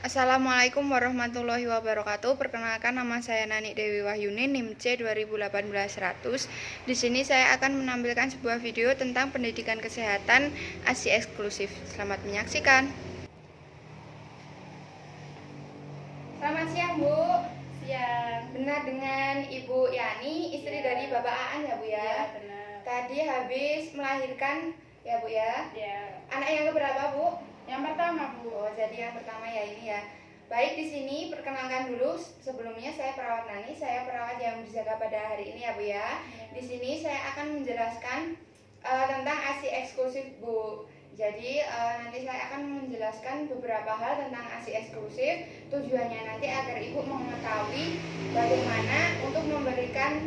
Assalamualaikum warahmatullahi wabarakatuh. Perkenalkan, nama saya Nani Dewi Wahyuni, NIM C 2018-100. Di sini saya akan menampilkan sebuah video tentang pendidikan kesehatan ASI eksklusif. Selamat menyaksikan. Selamat siang, Bu. Siang. Benar dengan Ibu Yani, istri dari Bapak Aan ya, Bu ya? Ya, benar. Tadi habis melahirkan ya, Bu ya? Ya. Anak yang keberapa, Bu? Yang pertama, Bu. Oh, jadi yang pertama ya ini ya. Baik, di sini perkenalkan dulu. Sebelumnya saya perawat Nani, saya perawat yang berjaga pada hari ini ya, Bu ya. Di sini saya akan menjelaskan tentang ASI eksklusif, Bu. Jadi nanti saya akan menjelaskan beberapa hal tentang ASI eksklusif. Tujuannya nanti agar Ibu mengetahui bagaimana untuk memberikan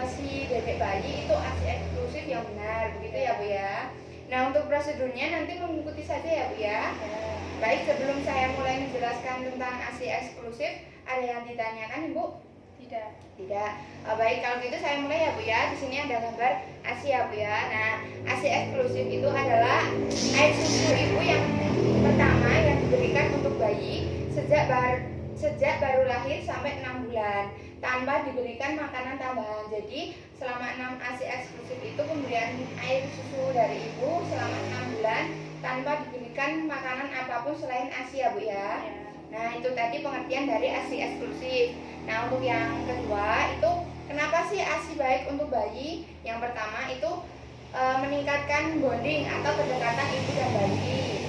si bebek bayi itu ASI eksklusif yang benar, begitu ya, Bu ya. Nah, untuk prosedurnya nanti mengikuti saja ya, Bu ya. Baik, sebelum saya mulai menjelaskan tentang ASI eksklusif, ada yang ditanyakan, Ibu? Tidak. Tidak. Baik, kalau gitu saya mulai ya, Bu ya. Di sini ada gambar ASI ya, Bu ya. Nah, ASI eksklusif itu adalah air susu ibu yang pertama yang diberikan untuk bayi sejak baru lahir sampai 6 bulan tanpa diberikan makanan tambahan. Jadi selama 6 ASI eksklusif itu pemberian air susu dari ibu selama 6 bulan tanpa diberikan makanan apapun selain ASI ya, Bu ya. Nah, itu tadi pengertian dari ASI eksklusif. Nah, untuk yang kedua itu kenapa sih ASI baik untuk bayi? Yang pertama itu meningkatkan bonding atau kedekatan ibu dan bayi.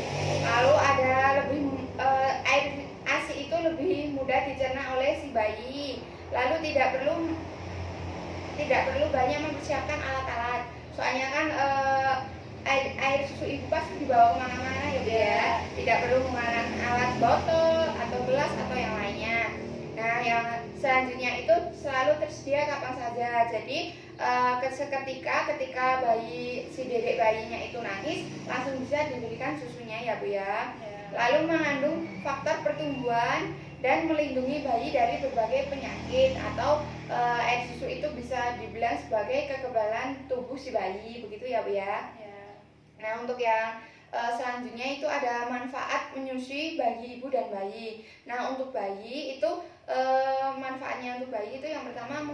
Lalu ada air ASI itu lebih mudah dicerna oleh si bayi. Lalu tidak perlu banyak mempersiapkan alat-alat. Soalnya kan air susu ibu pasti dibawa kemana-mana ya, Bu ya. Tidak perlu menggunakan alat botol atau gelas atau yang lainnya. Nah, yang selanjutnya itu selalu tersedia kapan saja. Jadi ketika si dedek bayinya itu nangis, langsung bisa diberikan susunya ya, Bu ya. Lalu mengandung faktor pertumbuhan dan melindungi bayi dari berbagai penyakit atau air susu itu bisa dibilang sebagai kekebalan tubuh si bayi, begitu ya, Bu ya. Nah, untuk yang selanjutnya itu ada manfaat menyusui bagi ibu dan bayi. Nah, untuk bayi itu manfaatnya untuk bayi itu yang pertama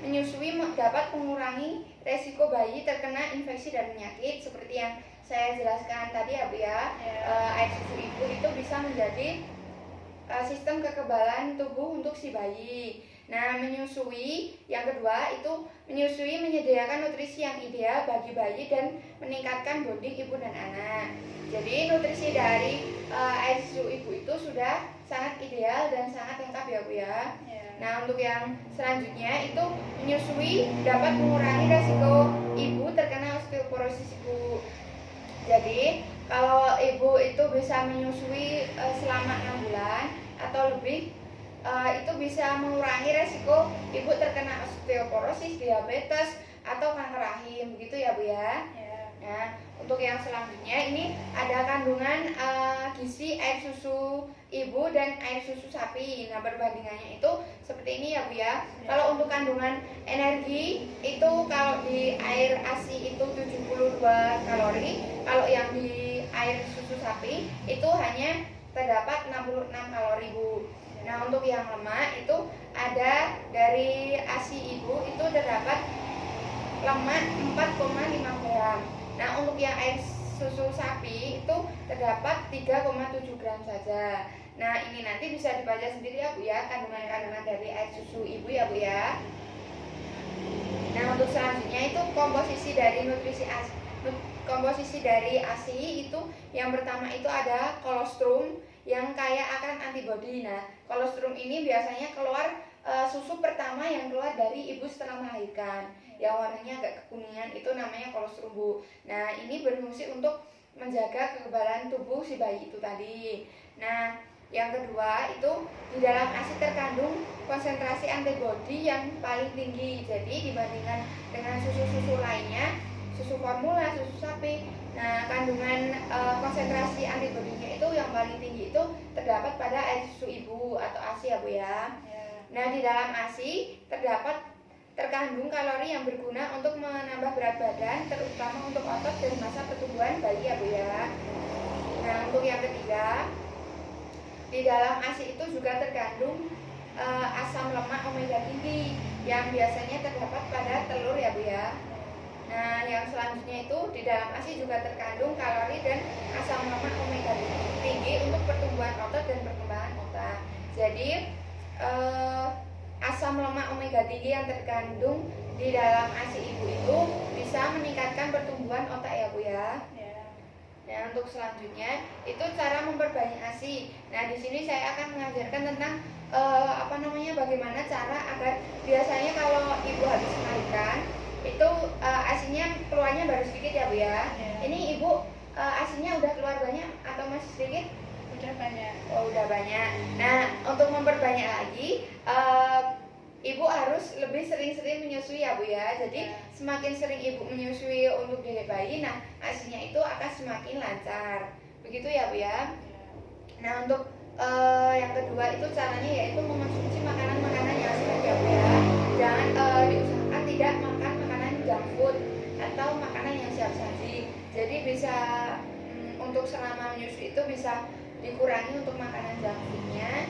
menyusui dapat mengurangi resiko bayi terkena infeksi dan penyakit seperti yang saya jelaskan tadi ya, Bu ya. Air susu ibu itu bisa menjadi sistem kekebalan tubuh untuk si bayi. Nah, menyusui yang kedua itu menyediakan nutrisi yang ideal bagi bayi dan meningkatkan bonding ibu dan anak. Jadi nutrisi dari air susu ibu itu sudah sangat ideal dan sangat lengkap ya, Bu ya. Nah, untuk yang selanjutnya itu menyusui dapat mengurangi resiko ibu terkena osteoporosis ibu. Jadi kalau ibu itu bisa menyusui selama 6 bulan atau lebih, itu bisa mengurangi resiko ibu terkena osteoporosis, diabetes, atau kanker rahim, begitu ya, Bu ya. Nah, untuk yang selanjutnya ini ada kandungan gizi air susu ibu dan air susu sapi. Nah, perbandingannya itu seperti ini ya, Bu ya. Kalau untuk kandungan energi itu kalau di air ASI itu 72 kalori, kalau yang di air susu sapi itu hanya terdapat 66 kalori, Bu. Nah, untuk yang lemak itu ada dari ASI ibu itu terdapat lemak 4,5 gram. Nah, untuk yang air susu sapi itu terdapat 3,7 gram saja. Nah, ini nanti bisa dibaca sendiri ya, Bu ya, kandungan-kandungan dari air susu ibu ya, Bu ya. Nah, untuk selanjutnya itu komposisi dari ASI itu yang pertama itu ada kolostrum yang kaya akan antibodi. Nah, kolostrum ini biasanya keluar susu pertama yang keluar dari ibu setelah melahirkan. Yang warnanya agak kekuningan itu namanya kolostrum, Bu. Nah, ini berfungsi untuk menjaga kekebalan tubuh si bayi itu tadi. Nah, yang kedua itu di dalam ASI terkandung konsentrasi antibodi yang paling tinggi. Jadi dibandingkan dengan susu-susu lainnya, susu formula, susu sapi, nah kandungan konsentrasi antibodinya itu yang paling tinggi itu terdapat pada air susu ibu atau ASI ya, Bu ya. Nah, di dalam ASI terkandung kalori yang berguna untuk menambah berat badan, terutama untuk otot dan masa pertumbuhan bayi ya, Bu ya. Nah, untuk yang ketiga di dalam ASI itu juga terkandung asam lemak omega tinggi yang biasanya terdapat pada telur ya Bu ya. Nah, yang selanjutnya itu di dalam ASI juga terkandung kalori dan asam lemak omega tinggi untuk pertumbuhan otot dan perkembangan otak. Jadi asam lemak omega tinggi yang terkandung di dalam ASI ibu itu bisa meningkatkan pertumbuhan otak ya Bu ya. Nah, untuk selanjutnya itu cara memperbanyak ASI. Nah, di sini saya akan mengajarkan tentang bagaimana cara agar biasanya kalau ibu habis melahirkan itu ASINya keluarnya baru sedikit ya Bu ya. Ini ibu ASINya udah keluar banyak atau masih sedikit? Udah banyak. Oh, udah banyak. Nah, untuk memperbanyak lagi ibu harus lebih sering-sering menyusui ya Bu ya. Jadi semakin sering ibu menyusui untuk dedek bayi, nah ASINya itu akan semakin lancar. Begitu ya Bu ya. Nah, untuk yang kedua itu caranya yaitu mengonsumsi makanan-makanan yang sehat ya Bu ya. Jangan diusahakan tidak makan makanan junk food atau makanan yang siap saji. Jadi bisa untuk selama menyusui itu bisa dikurangi untuk makanan junk foodnya,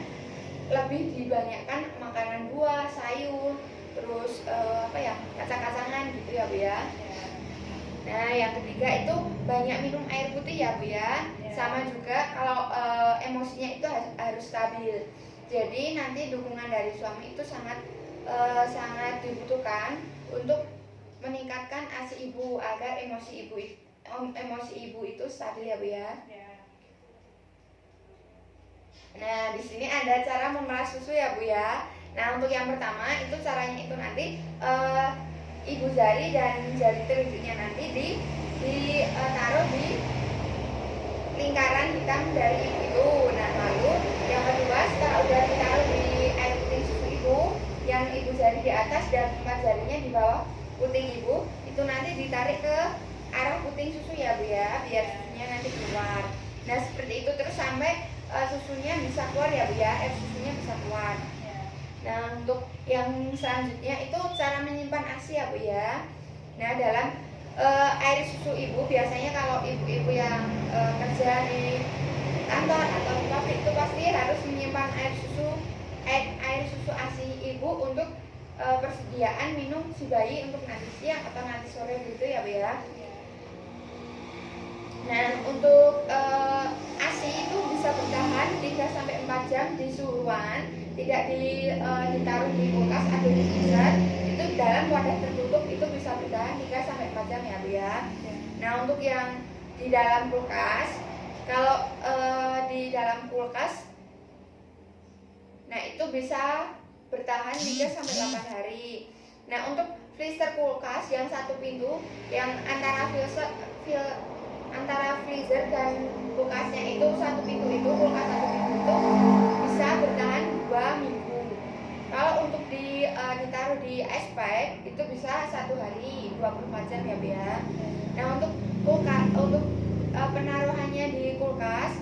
lebih dibanyakkan makanan buah, sayur, terus kacang-kacangan gitu ya Bu ya. Nah, yang ketiga itu banyak minum air putih ya Bu ya. Sama juga kalau emosinya itu harus stabil. Jadi nanti dukungan dari suami itu sangat dibutuhkan untuk meningkatkan ASI ibu agar emosi ibu itu stabil ya Bu ya. Nah, di sini ada cara memeras susu ya Bu ya. Nah, untuk yang pertama itu caranya itu nanti ibu jari dan jari telunjuknya nanti ditaruh di lingkaran hitam dari ibu itu. Nah, lalu yang kedua setelah udah ditaruh di air puting susu ibu, yang ibu jari di atas dan 4 jarinya di bawah puting ibu, itu nanti ditarik ke arah puting susu ya Bu ya, biar susunya nanti keluar. Nah, seperti itu terus sampai susunya bisa keluar ya Bu ya, air susunya bisa keluar. Nah, untuk yang selanjutnya itu cara menyimpan ASI ya Bu ya. Nah, dalam air susu ibu biasanya kalau ibu-ibu yang kerja di kantor atau di pabrik itu pasti harus menyimpan air susu ASI ibu untuk persediaan minum si bayi untuk nanti siang atau nanti sore gitu ya Bu ya. Nah, untuk ASI itu bisa bertahan 3-4 jam di suhu ruangan, tidak ditaruh di kulkas atau di freezer. Itu dalam wadah tertutup itu bisa bertahan 3-4 jam ya Bu ya. Nah, untuk yang di dalam kulkas, kalau di dalam kulkas, nah itu bisa bertahan 3-8 hari. Nah, untuk freezer kulkas yang satu pintu, yang antara freezer dan kulkasnya itu satu pintu itu, kulkas satu pintu itu bisa bertahan 2 minggu. Kalau untuk ditaruh di ice pack itu bisa 1 hari 24 jam ya Bu ya. Nah, untuk penaruhannya di kulkas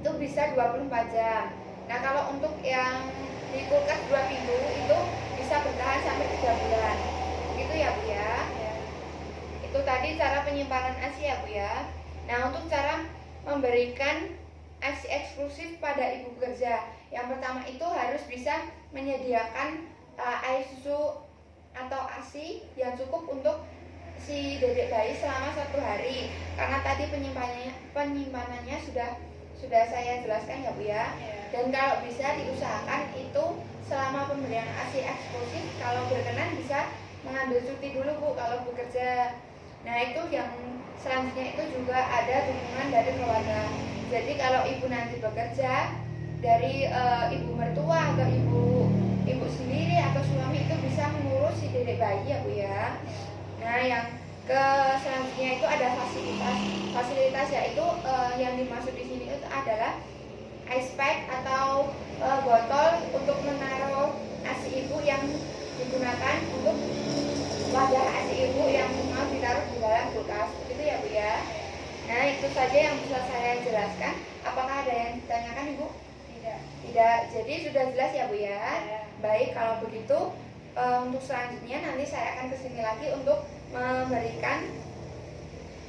itu bisa 24 jam. Nah, kalau untuk yang di kulkas 2 pintu itu bisa bertahan sampai 3 bulan. Gitu ya Bu ya. Itu tadi cara penyimpanan ASI ya Bu ya. Nah, untuk cara memberikan ASI eksklusif pada ibu bekerja, yang pertama itu harus bisa menyediakan air susu atau ASI yang cukup untuk si dedek bayi selama 1 hari. Karena tadi penyimpanannya sudah saya jelaskan ya Bu ya. Dan kalau bisa diusahakan itu selama pemberian ASI eksklusif, kalau berkenan bisa mengambil cuti dulu Bu kalau bekerja. Nah, itu yang selanjutnya itu juga ada dukungan dari keluarga. Jadi kalau ibu nanti bekerja, dari ibu mertua atau ibu sendiri atau suami itu bisa mengurus si dedek bayi ya Bu ya. Nah, yang selanjutnya itu ada fasilitas yaitu yang dimaksud di sini itu adalah ice pack atau botol untuk menaruh ASI ibu yang digunakan untuk wadah ASI ibu yang mau ditaruh di dalam kulkas. Begitu ya Bu ya. Nah, itu saja yang bisa saya jelaskan. Apakah ada yang ditanyakan Ibu? Tidak. Jadi sudah jelas ya Bu ya. Baik, kalau begitu untuk selanjutnya nanti saya akan kesini lagi untuk memberikan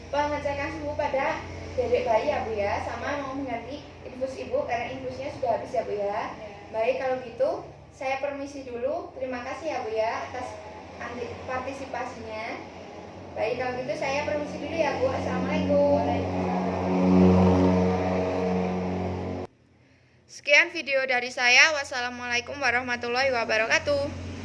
pengecekan suhu pada dedek bayi ya Bu ya, sama mau mengganti itu infus ibu karena infusnya sudah habis ya Bu ya. Baik, kalau gitu saya permisi dulu. Terima kasih ya Bu ya atas partisipasinya. Baik, kalau gitu saya permisi dulu ya Bu. Assalamualaikum. Sekian video dari saya. Wassalamualaikum warahmatullahi wabarakatuh.